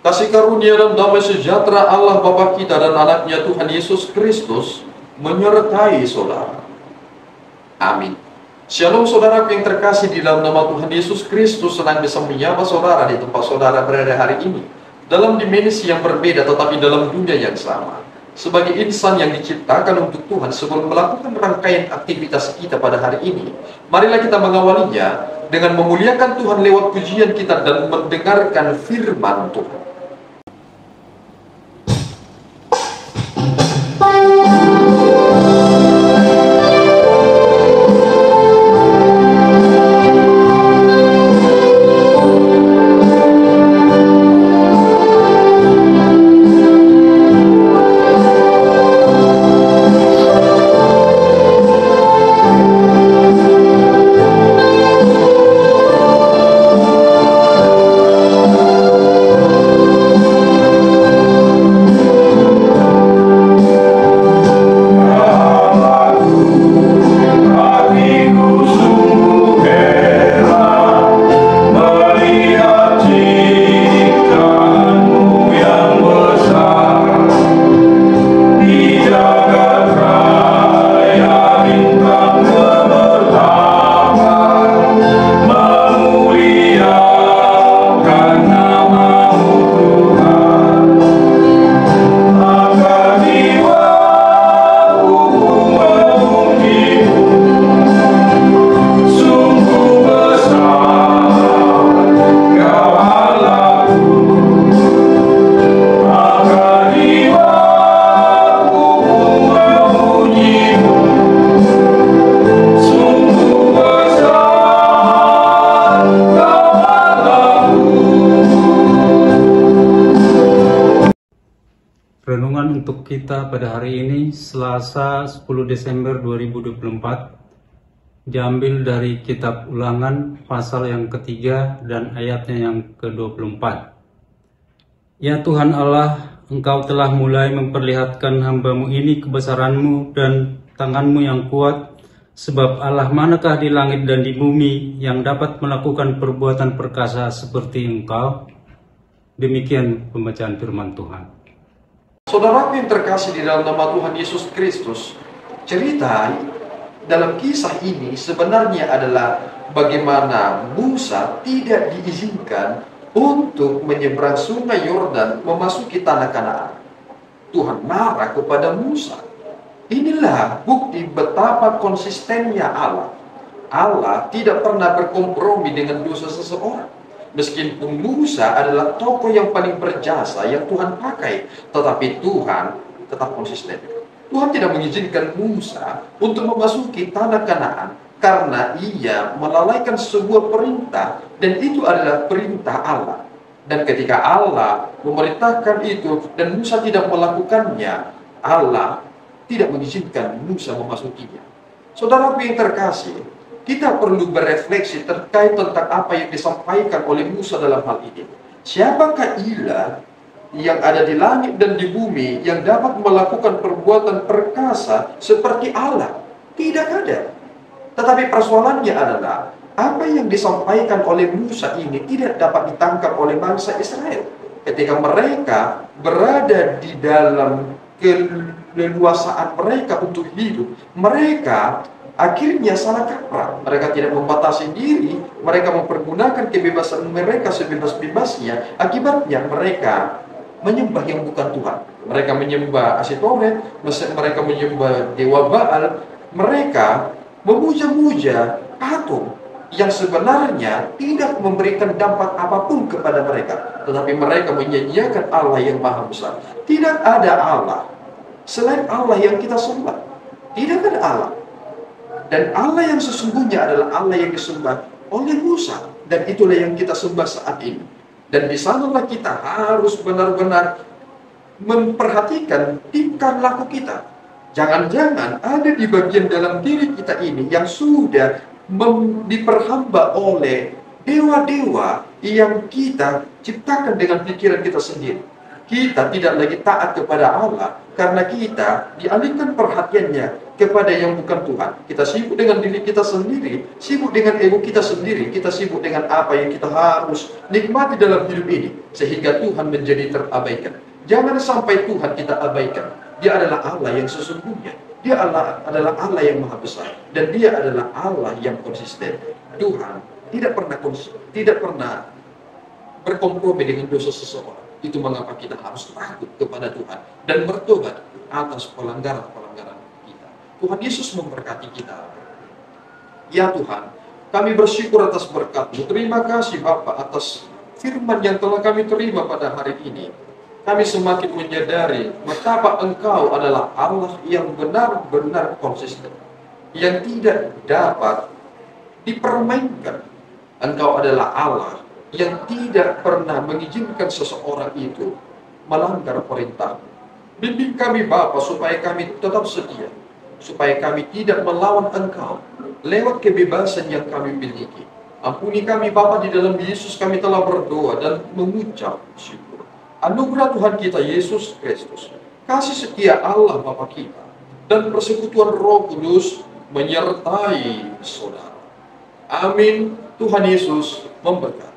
Kasih karunia dan damai sejahtera Allah Bapa kita dan anaknya Tuhan Yesus Kristus menyertai saudara. Amin. Shalom saudaraku yang terkasih di dalam nama Tuhan Yesus Kristus. Senang bisa menyapa saudara di tempat saudara berada hari ini, dalam dimensi yang berbeda tetapi dalam dunia yang sama. Sebagai insan yang diciptakan untuk Tuhan, sebelum melakukan rangkaian aktivitas kita pada hari ini, marilah kita mengawalinya dengan memuliakan Tuhan lewat pujian kita dan mendengarkan firman Tuhan. Renungan untuk kita pada hari ini, Selasa 10 Desember 2024, diambil dari kitab Ulangan pasal yang ketiga dan ayatnya yang ke-24. Ya Tuhan Allah, Engkau telah mulai memperlihatkan hamba-Mu ini kebesaran-Mu dan tangan-Mu yang kuat, sebab Allah manakah di langit dan di bumi yang dapat melakukan perbuatan perkasa seperti Engkau? Demikian pembacaan firman Tuhan. Saudaraku yang terkasih di dalam nama Tuhan Yesus Kristus, cerita dalam kisah ini sebenarnya adalah bagaimana Musa tidak diizinkan untuk menyeberang sungai Yordan memasuki tanah Kanaan. Tuhan marah kepada Musa. Inilah bukti betapa konsistennya Allah. Allah tidak pernah berkompromi dengan dosa seseorang. Meskipun Musa adalah tokoh yang paling berjasa yang Tuhan pakai, tetapi Tuhan tetap konsisten. Tuhan tidak mengizinkan Musa untuk memasuki tanah Kanaan karena ia melalaikan sebuah perintah, dan itu adalah perintah Allah. Dan ketika Allah memerintahkan itu dan Musa tidak melakukannya, Allah tidak mengizinkan Musa memasukinya. Saudaraku yang terkasih, kita perlu berefleksi terkait tentang apa yang disampaikan oleh Musa dalam hal ini. Siapakah ilah yang ada di langit dan di bumi yang dapat melakukan perbuatan perkasa seperti Allah? Tidak ada. Tetapi persoalannya adalah, apa yang disampaikan oleh Musa ini tidak dapat ditangkap oleh bangsa Israel. Ketika mereka berada di dalam keleluasaan mereka untuk hidup, mereka akhirnya salah kaprah. Mereka tidak membatasi diri, mereka mempergunakan kebebasan mereka sebebas-bebasnya. Akibatnya mereka menyembah yang bukan Tuhan. Mereka menyembah Asitoret, mereka menyembah Dewa Baal, mereka memuja-muja patung yang sebenarnya tidak memberikan dampak apapun kepada mereka. Tetapi mereka menyanyiakan Allah yang maha besar. Tidak ada Allah selain Allah yang kita sembah. Tidak ada Allah. Dan Allah yang sesungguhnya adalah Allah yang disembah oleh Musa. Dan itulah yang kita sembah saat ini. Dan di sanalah kita harus benar-benar memperhatikan tingkah laku kita. Jangan-jangan ada di bagian dalam diri kita ini yang sudah diperhamba oleh dewa-dewa yang kita ciptakan dengan pikiran kita sendiri. Kita tidak lagi taat kepada Allah karena kita dialihkan perhatiannya kepada yang bukan Tuhan. Kita sibuk dengan diri kita sendiri, sibuk dengan ego kita sendiri, kita sibuk dengan apa yang kita harus nikmati dalam hidup ini, sehingga Tuhan menjadi terabaikan. Jangan sampai Tuhan kita abaikan. Dia adalah Allah yang sesungguhnya. Dia adalah Allah yang maha besar, dan Dia adalah Allah yang konsisten. Tuhan tidak pernah berkompromi dengan dosa seseorang. Itu mengapa kita harus takut kepada Tuhan dan bertobat atas pelanggaran-pelanggaran kita. Tuhan Yesus memberkati kita. Ya Tuhan, kami bersyukur atas berkat-Mu. Terima kasih Bapa atas firman yang telah kami terima pada hari ini. Kami semakin menyadari betapa Engkau adalah Allah yang benar-benar konsisten, yang tidak dapat dipermainkan. Engkau adalah Allah yang tidak pernah mengizinkan seseorang itu melanggar perintah. Bimbing kami Bapa supaya kami tetap setia, supaya kami tidak melawan Engkau lewat kebebasan yang kami miliki. Ampuni kami Bapa, di dalam Yesus kami telah berdoa dan mengucap syukur. Anugerah Tuhan kita Yesus Kristus, kasih setia Allah Bapa kita, dan persekutuan Roh Kudus menyertai saudara. Amin. Tuhan Yesus memberkati.